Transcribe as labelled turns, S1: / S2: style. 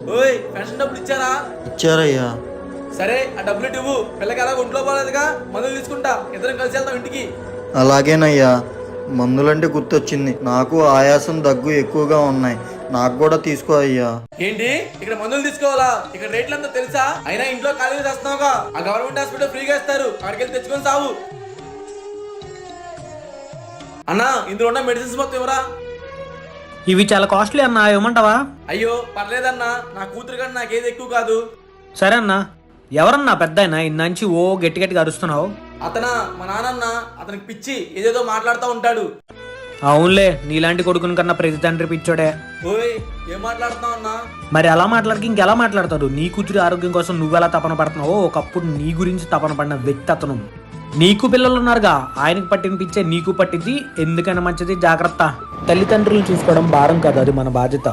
S1: ఓయ్ పెన్షన్ డబ్బులు ఇచ్చారా?
S2: ఇచ్చారయ్యా.
S1: సరే ఆ డబ్బులు ఇవ్వు. పిల్లకి ఎలా ఒంట్లో పోలేదుగా, మందులు తీసుకుంటా, ఇద్దరం కలిసి వెళ్తాం ఇంటికి.
S2: అలాగేనయ్యా. మందులంటే గుర్తొచ్చింది, నాకు ఆయాసం దగ్గు ఎక్కువగా ఉన్నాయి, నాకు కూడా తీసుకో అయ్యా.
S1: ఏంటి ఇక్కడ మందులు తీసుకోవాలా? ఇక్కడ రేట్లు అంతా తెలుసా? అయినా ఇంట్లో ఖాళీగా చేస్తున్నావుగా, ఆ గవర్నమెంట్ హాస్పిటల్ ఫ్రీగా ఇస్తారు, అక్కడికి వెళ్ళి తెచ్చుకొని సావు. అన్నా ఇందులో ఉన్న మెడిసిన్స్ మొత్తం ఎవరా?
S3: ఇవి చాలా కాస్ట్లీ అన్నా, ఇవ్వమంటావా?
S1: అయ్యో పర్లేదన్నా, నా కూతురు కన్నా నాకేది ఎక్కువ కాదు.
S3: సరే అన్నా. ఎవరన్నా పెద్ద అయినా ఇందంచి ఓ గట్టి గట్టిగా అరుస్తున్నావు?
S1: అతనా మా నాన్నన్న, అతనికి పిచ్చి, ఏదేదో మాట్లాడుతూ ఉంటాడు.
S3: అవునులే, నీలాంటి కొడుకుని కన్నా ప్రతి తండ్రి పిచ్చోడే.
S1: ఓయ్ ఏం మాట్లాడుతున్నావు అన్నా?
S3: మరి అలా మాట్లాడికి ఇంకెలా మాట్లాడతాడు? నీ కూతురి ఆరోగ్యం కోసం నువ్వెలా తపన పడుతున్నావో ఒకప్పుడు నీ గురించి తపన పడిన వ్యక్తి అతను. నీకు పిల్లలు ఉన్నారుగా, ఆయనకు పట్టిన పిచ్చే నీకు పట్టింది. ఎందుకైనా మంచిది, జాగ్రత్త. తల్లిదండ్రులు చూసుకోవడం భారం కాదు, అది మన బాధ్యత.